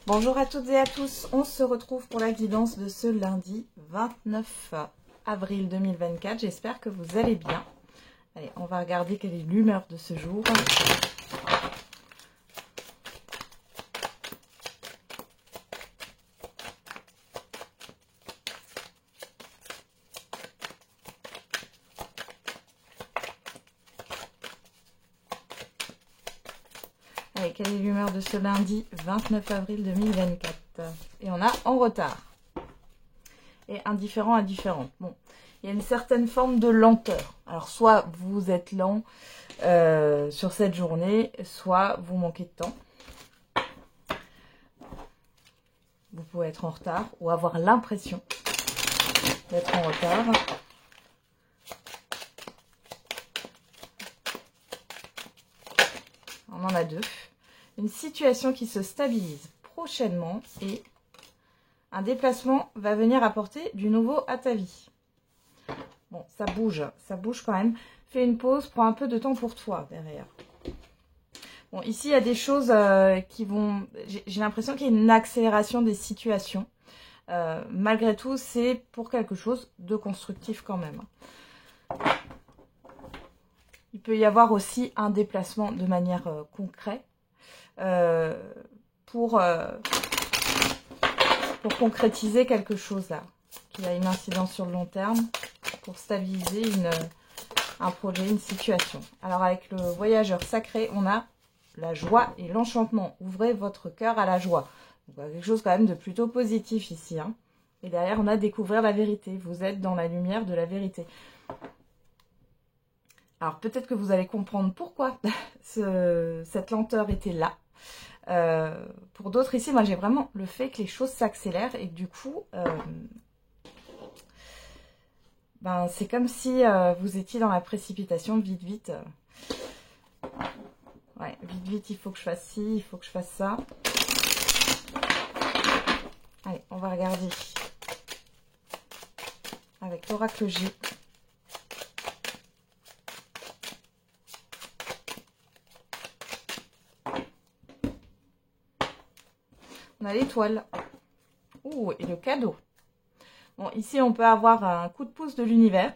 Bonjour à toutes et à tous, on se retrouve pour la guidance de ce lundi 29 avril 2024. J'espère que vous allez bien. Allez, on va regarder quelle est l'humeur de ce jour. Allez, quelle est l'humeur de ce lundi 29 avril 2024? Et on a en retard. Et indifférent à différent. Bon, il y a une certaine forme de lenteur. Alors, soit vous êtes lent sur cette journée, soit vous manquez de temps. Vous pouvez être en retard ou avoir l'impression d'être en retard. On en a deux. Une situation qui se stabilise prochainement et un déplacement va venir apporter du nouveau à ta vie. Bon, ça bouge quand même. Fais une pause, prends un peu de temps pour toi derrière. Bon, ici, il y a des choses qui vont... J'ai l'impression qu'il y a une accélération des situations. Malgré tout, c'est pour quelque chose de constructif quand même. Il peut y avoir aussi un déplacement de manière concrète pour concrétiser quelque chose là, qui a une incidence sur le long terme, pour stabiliser un projet, une situation. Alors avec le voyageur sacré, on a la joie et l'enchantement. Ouvrez votre cœur à la joie. Donc, quelque chose quand même de plutôt positif ici. Hein. Et derrière, on a découvrir la vérité. Vous êtes dans la lumière de la vérité. Alors peut-être que vous allez comprendre pourquoi cette lenteur était là. Pour d'autres ici, moi j'ai vraiment le fait que les choses s'accélèrent et que du coup, c'est comme si vous étiez dans la précipitation, vite. Ouais, vite, il faut que je fasse ci, il faut que je fasse ça. Allez, on va regarder avec l'oracle G. On a l'étoile. Ouh, et le cadeau. Bon, ici, on peut avoir un coup de pouce de l'univers.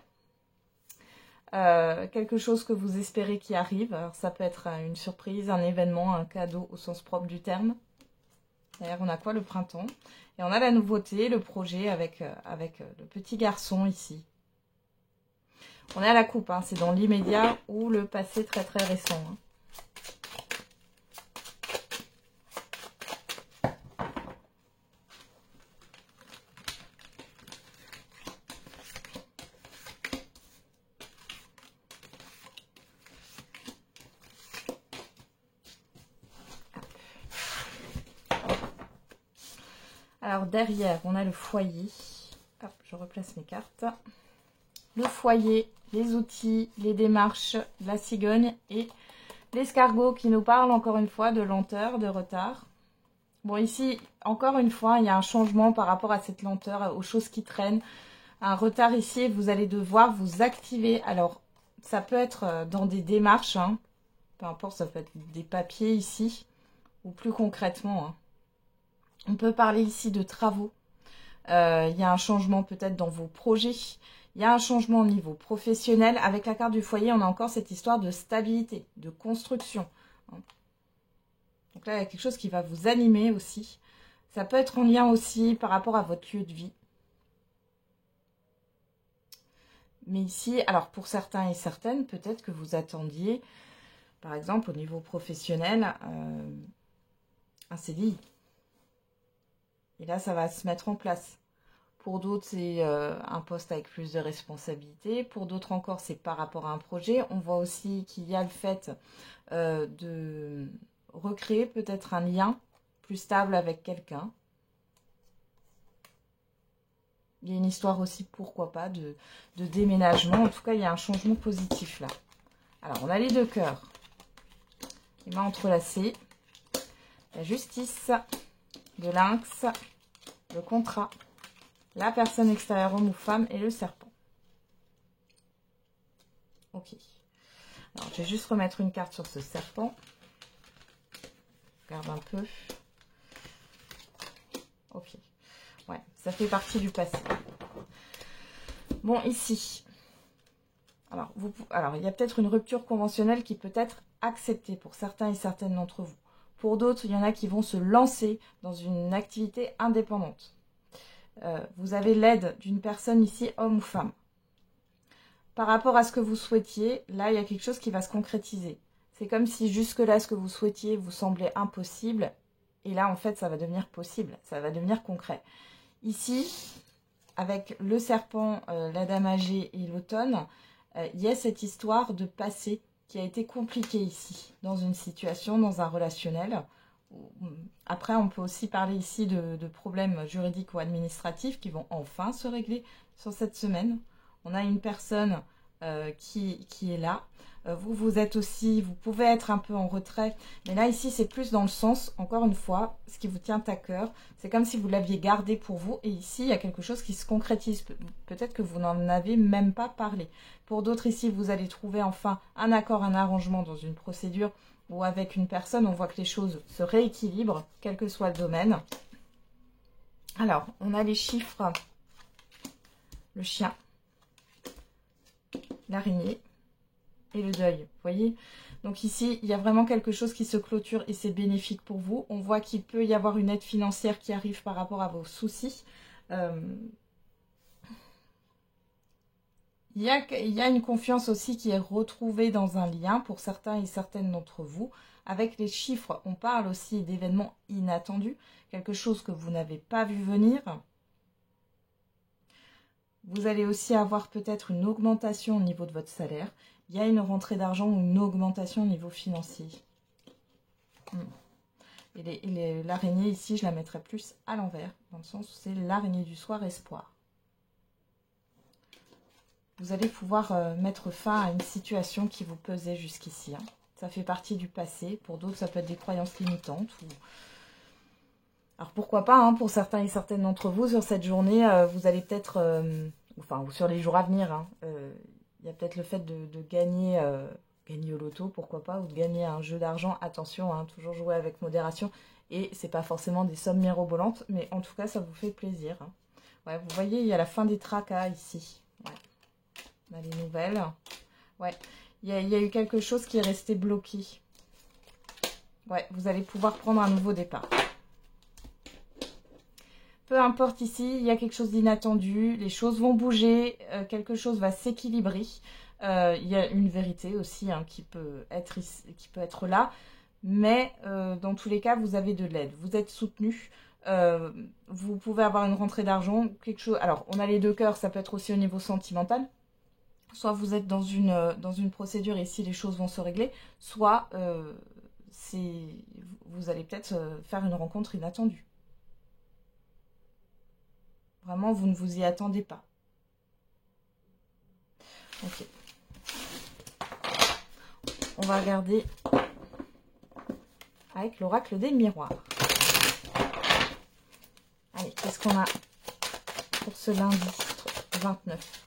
Quelque chose que vous espérez qui arrive. Alors, ça peut être une surprise, un événement, un cadeau au sens propre du terme. D'ailleurs, on a quoi? Le printemps. Et on a la nouveauté, le projet avec le petit garçon ici. On est à la coupe, hein, c'est dans l'immédiat ou le passé très très récent. Hein. Alors derrière, on a le foyer. Hop, je replace mes cartes. Le foyer, les outils, les démarches, la cigogne et l'escargot qui nous parle encore une fois de lenteur, de retard. Bon, ici, encore une fois, il y a un changement par rapport à cette lenteur, aux choses qui traînent. Un retard ici, vous allez devoir vous activer. Alors, ça peut être dans des démarches, hein. Peu importe, ça peut être des papiers ici, ou plus concrètement. Hein. On peut parler ici de travaux. Il y a un changement peut-être dans vos projets. Il y a un changement au niveau professionnel. Avec la carte du foyer, on a encore cette histoire de stabilité, de construction. Donc là, il y a quelque chose qui va vous animer aussi. Ça peut être en lien aussi par rapport à votre lieu de vie. Mais ici, alors pour certains et certaines, peut-être que vous attendiez, par exemple au niveau professionnel, un CDI. Et là, ça va se mettre en place. Pour d'autres, c'est un poste avec plus de responsabilités. Pour d'autres encore, c'est par rapport à un projet. On voit aussi qu'il y a le fait de recréer peut-être un lien plus stable avec quelqu'un. Il y a une histoire aussi, pourquoi pas, de déménagement. En tout cas, il y a un changement positif là. Alors, on a les deux cœurs. Les mains entrelacées. La justice. Le lynx. Le contrat. La personne extérieure, homme ou femme, et le serpent. Ok. Alors, je vais juste remettre une carte sur ce serpent. Regarde un peu. Ouais, ça fait partie du passé. Bon, ici. Alors, il y a peut-être une rupture conventionnelle qui peut être acceptée pour certains et certaines d'entre vous. Pour d'autres, il y en a qui vont se lancer dans une activité indépendante. Vous avez l'aide d'une personne ici, homme ou femme. Par rapport à ce que vous souhaitiez, là, il y a quelque chose qui va se concrétiser. C'est comme si jusque-là, ce que vous souhaitiez vous semblait impossible. Et là, en fait, ça va devenir possible. Ça va devenir concret. Ici, avec le serpent, la dame âgée et l'automne, il y a cette histoire de passé qui a été compliquée ici, dans une situation, dans un relationnel. Après, on peut aussi parler ici de problèmes juridiques ou administratifs qui vont enfin se régler sur cette semaine. On a une personne qui est là. Vous êtes aussi, vous pouvez être un peu en retrait. Mais là, ici, c'est plus dans le sens, encore une fois, ce qui vous tient à cœur. C'est comme si vous l'aviez gardé pour vous. Et ici, il y a quelque chose qui se concrétise. Peut-être que vous n'en avez même pas parlé. Pour d'autres, ici, vous allez trouver enfin un accord, un arrangement dans une procédure ou avec une personne. On voit que les choses se rééquilibrent, quel que soit le domaine. Alors, on a les chiffres. Le chien. L'araignée. Et le deuil, vous voyez. Donc ici, il y a vraiment quelque chose qui se clôture et c'est bénéfique pour vous. On voit qu'il peut y avoir une aide financière qui arrive par rapport à vos soucis. Il y a une confiance aussi qui est retrouvée dans un lien pour certains et certaines d'entre vous. Avec les chiffres, on parle aussi d'événements inattendus, quelque chose que vous n'avez pas vu venir. Vous allez aussi avoir peut-être une augmentation au niveau de votre salaire. Il y a une rentrée d'argent ou une augmentation au niveau financier. Et l'araignée ici, je la mettrai plus à l'envers, dans le sens où c'est l'araignée du soir espoir. Vous allez pouvoir mettre fin à une situation qui vous pesait jusqu'ici. Hein. Ça fait partie du passé. Pour d'autres, ça peut être des croyances limitantes. Alors pourquoi pas, hein, pour certains et certaines d'entre vous, sur cette journée, vous allez peut-être, ou sur les jours à venir, hein, il y a peut-être le fait de gagner, gagner au loto, pourquoi pas, ou de gagner un jeu d'argent. Attention, hein, toujours jouer avec modération. Et c'est pas forcément des sommes mirobolantes, mais en tout cas, ça vous fait plaisir. Hein. Ouais, vous voyez, il y a la fin des tracas ici. Ouais. On a les nouvelles. Ouais, il y a eu quelque chose qui est resté bloqué. Ouais, vous allez pouvoir prendre un nouveau départ. Peu importe ici, il y a quelque chose d'inattendu, les choses vont bouger, quelque chose va s'équilibrer. Il y a une vérité aussi hein, qui peut être là, mais dans tous les cas, vous avez de l'aide, vous êtes soutenu. Vous pouvez avoir une rentrée d'argent, quelque chose. Alors, on a les deux cœurs, ça peut être aussi au niveau sentimental. Soit vous êtes dans une procédure et ici les choses vont se régler, soit vous allez peut-être faire une rencontre inattendue. Vraiment, vous ne vous y attendez pas. Ok. On va regarder avec l'oracle des miroirs. Allez, qu'est-ce qu'on a pour ce lundi 29?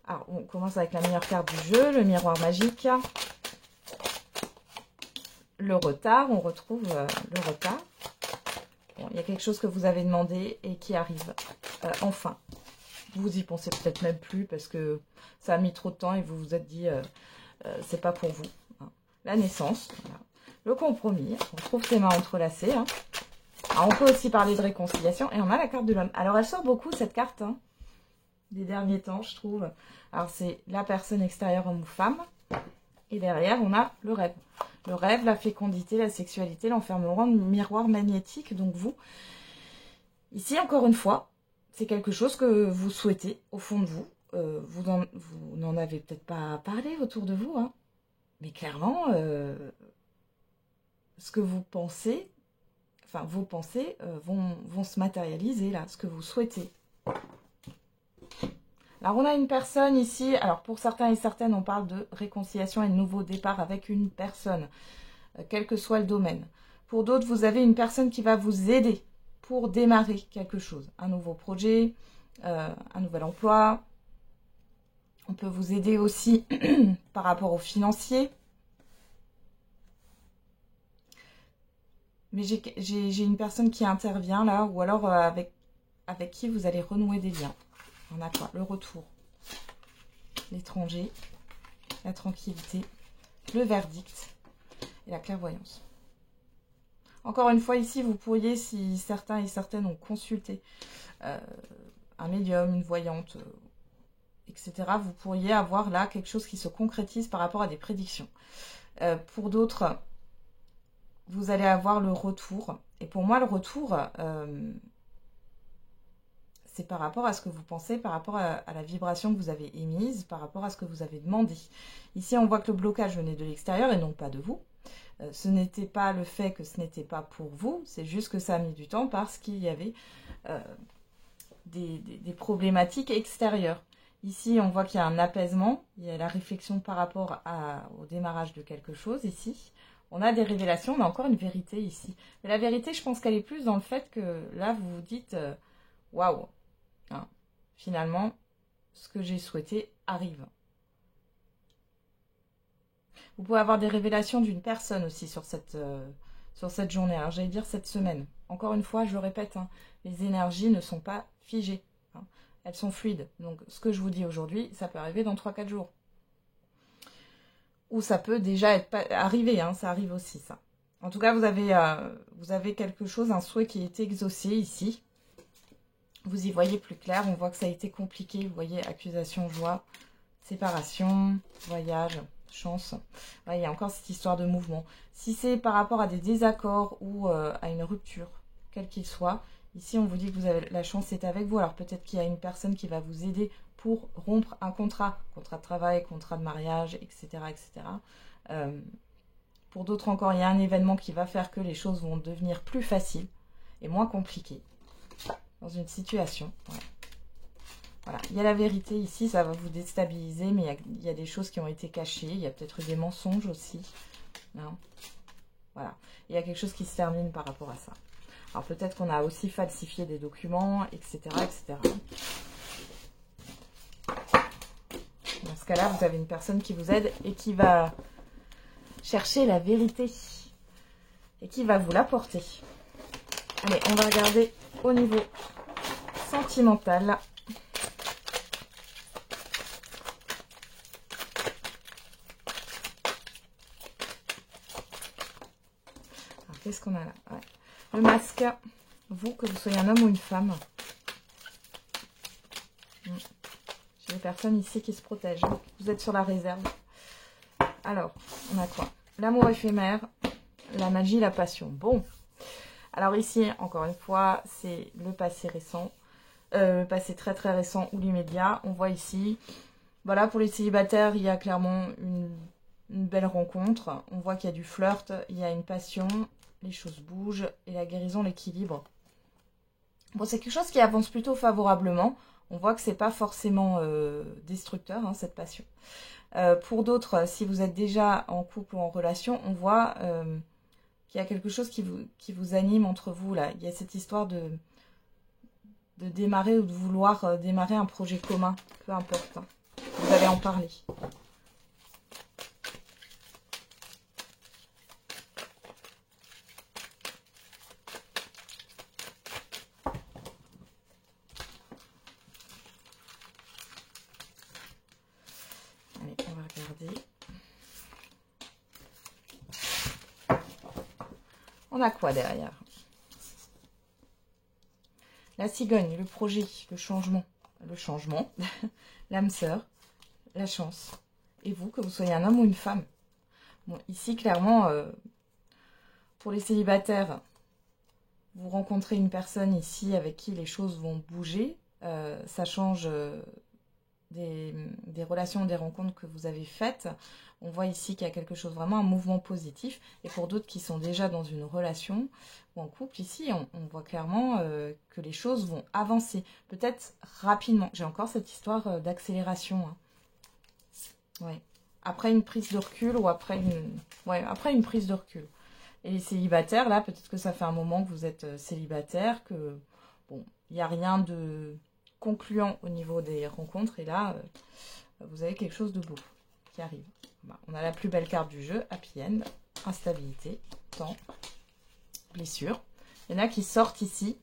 Alors, on commence avec la meilleure carte du jeu, le miroir magique. Le retard, on retrouve le retard. Bon, il y a quelque chose que vous avez demandé et qui arrive enfin. Vous y pensez peut-être même plus parce que ça a mis trop de temps et vous vous êtes dit c'est pas pour vous. Hein. La naissance, voilà. Le compromis, on trouve ses mains entrelacées. Hein. Alors, on peut aussi parler de réconciliation et on a la carte de l'homme. Alors elle sort beaucoup cette carte hein, des derniers temps je trouve. Alors c'est la personne extérieure homme ou femme et derrière on a le rêve. Le rêve, la fécondité, la sexualité, l'enfermement, le miroir magnétique, donc vous. Ici, encore une fois, c'est quelque chose que vous souhaitez au fond de vous. Vous n'en avez peut-être pas parlé autour de vous, hein. Mais clairement, ce que vous pensez, enfin vos pensées vont se matérialiser là, ce que vous souhaitez. Alors, on a une personne ici, alors pour certains et certaines, on parle de réconciliation et de nouveau départ avec une personne, quel que soit le domaine. Pour d'autres, vous avez une personne qui va vous aider pour démarrer quelque chose, un nouveau projet, un nouvel emploi. On peut vous aider aussi par rapport aux financiers. Mais j'ai une personne qui intervient là, ou alors avec avec qui vous allez renouer des liens. On a quoi? Le retour, l'étranger, la tranquillité, le verdict et la clairvoyance. Encore une fois, ici, vous pourriez, si certains et certaines ont consulté un médium, une voyante, etc., vous pourriez avoir là quelque chose qui se concrétise par rapport à des prédictions. Pour d'autres, vous allez avoir le retour. Et pour moi, le retour, c'est par rapport à ce que vous pensez, par rapport à la vibration que vous avez émise, par rapport à ce que vous avez demandé. Ici, on voit que le blocage venait de l'extérieur et non pas de vous. Ce n'était pas le fait que ce n'était pas pour vous, c'est juste que ça a mis du temps parce qu'il y avait des problématiques extérieures. Ici, on voit qu'il y a un apaisement, il y a la réflexion par rapport au démarrage de quelque chose ici. On a des révélations, on a encore une vérité ici. Mais la vérité, je pense qu'elle est plus dans le fait que là, vous vous dites waouh, hein, finalement, ce que j'ai souhaité arrive. Vous pouvez avoir des révélations d'une personne aussi sur cette journée. Alors, j'allais dire cette semaine. Encore une fois, je le répète, hein, les énergies ne sont pas figées. Hein, elles sont fluides. Donc, ce que je vous dis aujourd'hui, ça peut arriver dans 3-4 jours. Ou ça peut déjà être arrivé, hein, ça arrive aussi, ça. En tout cas, vous avez quelque chose, un souhait qui est exaucé ici. Vous y voyez plus clair, on voit que ça a été compliqué. Vous voyez, accusation, joie, séparation, voyage, chance. Ouais, il y a encore cette histoire de mouvement. Si c'est par rapport à des désaccords ou à une rupture, quel qu'il soit, ici on vous dit que vous avez la chance est avec vous. Alors peut-être qu'il y a une personne qui va vous aider pour rompre un contrat de travail, contrat de mariage, etc. etc. Pour d'autres encore, il y a un événement qui va faire que les choses vont devenir plus faciles et moins compliquées dans une situation. Ouais. Voilà, il y a la vérité ici, ça va vous déstabiliser, mais il y a des choses qui ont été cachées, il y a peut-être eu des mensonges aussi. Non. Voilà, il y a quelque chose qui se termine par rapport à ça. Alors peut-être qu'on a aussi falsifié des documents, etc. etc. Dans ce cas-là, vous avez une personne qui vous aide et qui va chercher la vérité et qui va vous l'apporter. Allez, on va regarder au niveau sentimental. Qu'est-ce qu'on a là? Ouais. Le masque, vous, que vous soyez un homme ou une femme. J'ai des personnes ici qui se protègent. Vous êtes sur la réserve. Alors, on a quoi? L'amour éphémère, la magie, la passion. Bon. Alors ici, encore une fois, c'est le passé récent. Le passé très très récent ou l'immédiat. On voit ici, voilà, pour les célibataires, il y a clairement une belle rencontre. On voit qu'il y a du flirt, il y a une passion. Les choses bougent et la guérison, l'équilibre. Bon, c'est quelque chose qui avance plutôt favorablement. On voit que c'est pas forcément destructeur, hein, cette passion. Pour d'autres, si vous êtes déjà en couple ou en relation, on voit qu'il y a quelque chose qui vous anime entre vous là. Il y a cette histoire de démarrer ou de vouloir démarrer un projet commun, peu importe. Hein. Vous allez en parler. On a quoi derrière? La cigogne, le projet, le changement, l'âme sœur, la chance. Et vous, que vous soyez un homme ou une femme. Bon, ici, clairement, pour les célibataires, vous rencontrez une personne ici avec qui les choses vont bouger. Ça change des relations, des rencontres que vous avez faites. On voit ici qu'il y a quelque chose, vraiment un mouvement positif. Et pour d'autres qui sont déjà dans une relation ou en couple, ici, on voit clairement que les choses vont avancer. Peut-être rapidement. J'ai encore cette histoire d'accélération. Hein. Ouais. Après une prise de recul ou après une prise de recul. Et les célibataires, là, peut-être que ça fait un moment que vous êtes célibataire, que, bon, il n'y a rien de concluant au niveau des rencontres. Et là, vous avez quelque chose de beau qui arrive. Bah, on a la plus belle carte du jeu, Happy End, instabilité, temps, blessure. Il y en a qui sortent ici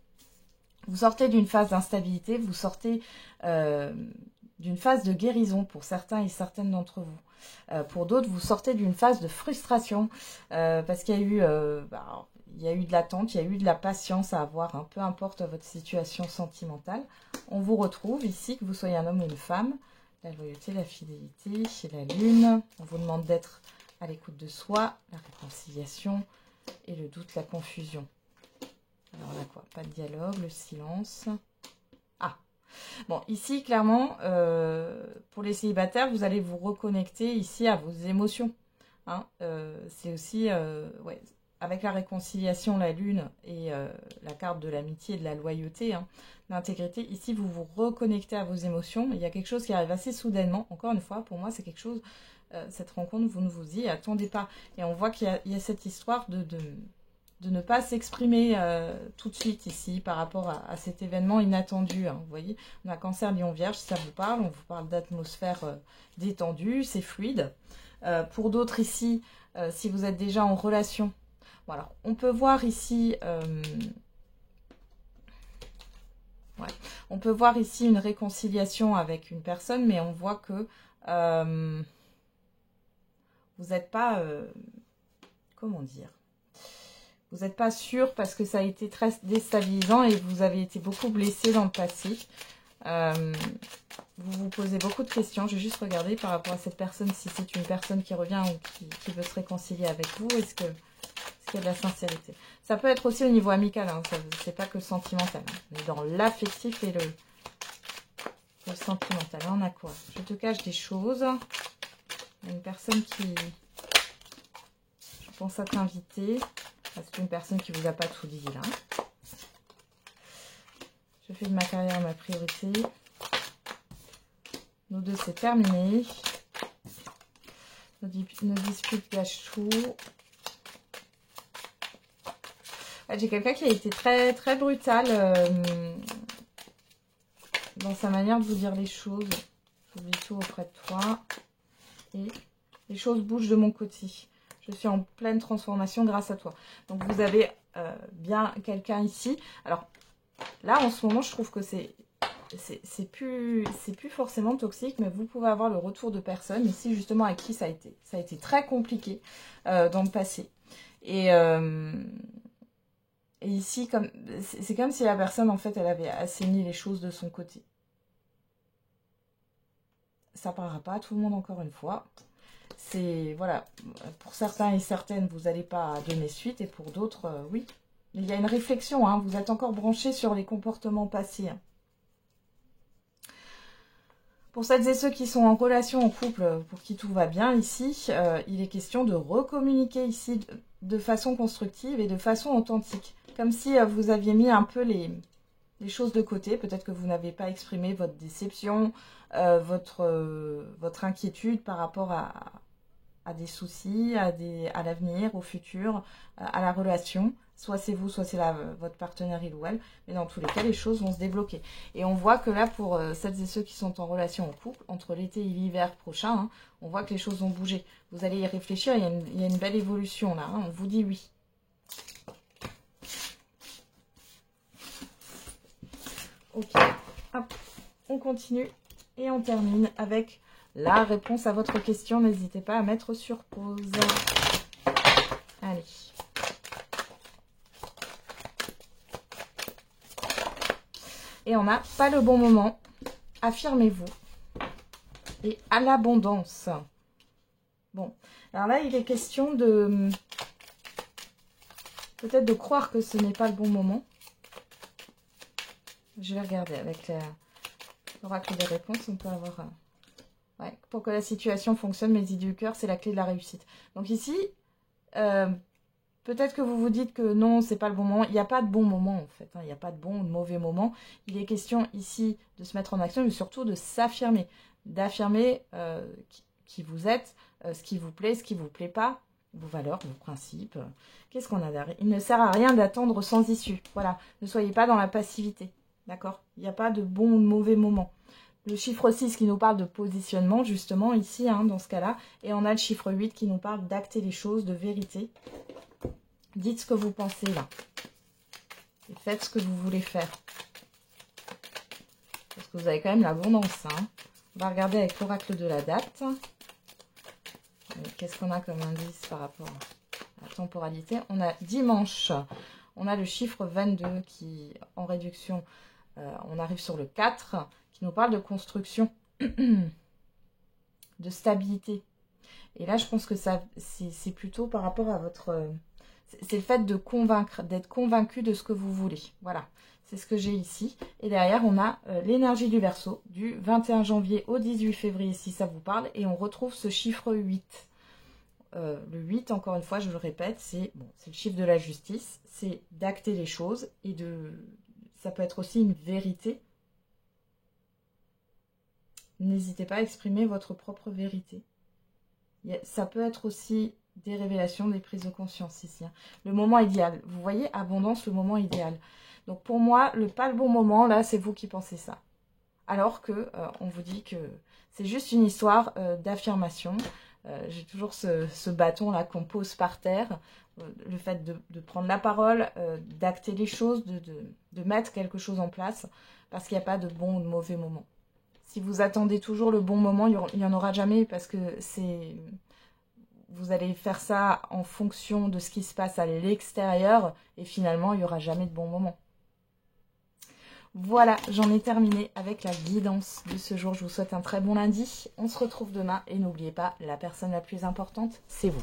Vous sortez d'une phase d'instabilité, vous sortez d'une phase de guérison pour certains et certaines d'entre vous. Pour d'autres, vous sortez d'une phase de frustration parce qu'il y a eu... il y a eu de l'attente, il y a eu de la patience à avoir, hein, peu importe votre situation sentimentale. On vous retrouve ici, que vous soyez un homme ou une femme. La loyauté, la fidélité, chez la lune. On vous demande d'être à l'écoute de soi, la réconciliation et le doute, la confusion. Alors là quoi, pas de dialogue, le silence. Ah, bon, ici clairement, pour les célibataires, vous allez vous reconnecter ici à vos émotions. Hein. C'est aussi, ouais, avec la réconciliation, la lune et la carte de l'amitié et de la loyauté, hein, l'intégrité, ici vous vous reconnectez à vos émotions. Il y a quelque chose qui arrive assez soudainement. Encore une fois, pour moi, c'est quelque chose, cette rencontre, vous ne vous y attendez pas. Et on voit qu'il y a cette histoire de ne pas s'exprimer tout de suite ici par rapport à cet événement inattendu. Hein, vous voyez, on a Cancer, Lion, Vierge, ça vous parle. On vous parle d'atmosphère détendue, c'est fluide. Pour d'autres ici, si vous êtes déjà en relation, bon, alors, on peut voir ici... ouais, on peut voir ici une réconciliation avec une personne, mais on voit que vous n'êtes pas... comment dire, vous n'êtes pas sûr parce que ça a été très déstabilisant et vous avez été beaucoup blessé dans le passé. Vous vous posez beaucoup de questions. Je vais juste regarder par rapport à cette personne, si c'est une personne qui revient ou qui veut se réconcilier avec vous. Est-ce qu'il y a de la sincérité? Ça peut être aussi au niveau amical, hein, c'est pas que sentimental. Hein. Mais dans l'affectif et le sentimental. On a quoi? Je te cache des choses. Il y a une personne qui... Je pense à t'inviter. C'est une personne qui vous a pas tout dit là. Je fais de ma carrière ma priorité. Nous deux, c'est terminé. Nos disputes gâchent tout. J'ai quelqu'un qui a été très, très brutal dans sa manière de vous dire les choses. J'oublie tout auprès de toi. Et les choses bougent de mon côté. Je suis en pleine transformation grâce à toi. Donc, vous avez bien quelqu'un ici. Alors, là, en ce moment, je trouve que c'est plus forcément toxique, mais vous pouvez avoir le retour de personnes ici, justement, avec qui ça a été très compliqué dans le passé. Et ici, c'est comme si la personne, en fait, elle avait assaini les choses de son côté. Ça parlera pas à tout le monde, encore une fois. C'est, voilà, pour certains et certaines, vous n'allez pas donner suite, et pour d'autres, oui. Il y a une réflexion, hein, vous êtes encore branchés sur les comportements passés. Hein. Pour celles et ceux qui sont en relation, en couple, pour qui tout va bien ici, il est question de recommuniquer ici de façon constructive et de façon authentique. Comme si vous aviez mis un peu les choses de côté. Peut-être que vous n'avez pas exprimé votre déception, votre inquiétude par rapport à des soucis, à l'avenir, au futur, à la relation. Soit c'est vous, soit c'est votre partenaire, il ou elle. Mais dans tous les cas, les choses vont se débloquer. Et on voit que là, pour celles et ceux qui sont en relation en couple, entre l'été et l'hiver prochain, hein, on voit que les choses vont bouger. Vous allez y réfléchir, il y a une belle évolution là. Hein, on vous dit oui. Ok, hop, on continue et on termine avec la réponse à votre question. N'hésitez pas à mettre sur pause. Allez. Et on n'a pas le bon moment. Affirmez-vous. Et à l'abondance. Bon, alors là, il est question de... peut-être de croire que ce n'est pas le bon moment. Je vais regarder avec l'oracle des réponses. On peut avoir... ouais, pour que la situation fonctionne, mes idées du cœur, c'est la clé de la réussite. Donc ici, peut-être que vous vous dites que non, c'est pas le bon moment. Il n'y a pas de bon moment, en fait. Hein. Il n'y a pas de bon ou de mauvais moment. Il est question ici de se mettre en action, mais surtout de s'affirmer. D'affirmer qui vous êtes, ce qui vous plaît, ce qui ne vous plaît pas, vos valeurs, vos principes. Qu'est-ce qu'on a derrière? Il ne sert à rien d'attendre sans issue. Voilà, ne soyez pas dans la passivité. D'accord? Il n'y a pas de bon ou de mauvais moment. Le chiffre 6 qui nous parle de positionnement, justement, ici, hein, dans ce cas-là. Et on a le chiffre 8 qui nous parle d'acter les choses, de vérité. Dites ce que vous pensez, là. Et faites ce que vous voulez faire. Parce que vous avez quand même l'abondance. Hein. On va regarder avec l'oracle de la date. Qu'est-ce qu'on a comme indice par rapport à la temporalité? On a dimanche. On a le chiffre 22 qui, en réduction, on arrive sur le 4, qui nous parle de construction, de stabilité. Et là, je pense que ça, c'est plutôt par rapport à votre... c'est le fait de convaincre, d'être convaincu de ce que vous voulez. Voilà, c'est ce que j'ai ici. Et derrière, on a l'énergie du Verseau, du 21 janvier au 18 février, si ça vous parle. Et on retrouve ce chiffre 8. Le 8, encore une fois, je le répète, c'est le chiffre de la justice. C'est d'acter les choses et ça peut être aussi une vérité. N'hésitez pas à exprimer votre propre vérité. Ça peut être aussi des révélations, des prises de conscience ici. Hein. Le moment idéal. Vous voyez, abondance, le moment idéal. Donc pour moi, pas le bon moment, là, c'est vous qui pensez ça. Alors que on vous dit que c'est juste une histoire d'affirmation. J'ai toujours ce bâton-là qu'on pose par terre. Le fait de prendre la parole, d'acter les choses, de mettre quelque chose en place. Parce qu'il n'y a pas de bon ou de mauvais moment. Si vous attendez toujours le bon moment, il n'y en aura jamais parce que vous allez faire ça en fonction de ce qui se passe à l'extérieur et finalement, il n'y aura jamais de bon moment. Voilà, j'en ai terminé avec la guidance de ce jour. Je vous souhaite un très bon lundi. On se retrouve demain et n'oubliez pas, la personne la plus importante, c'est vous.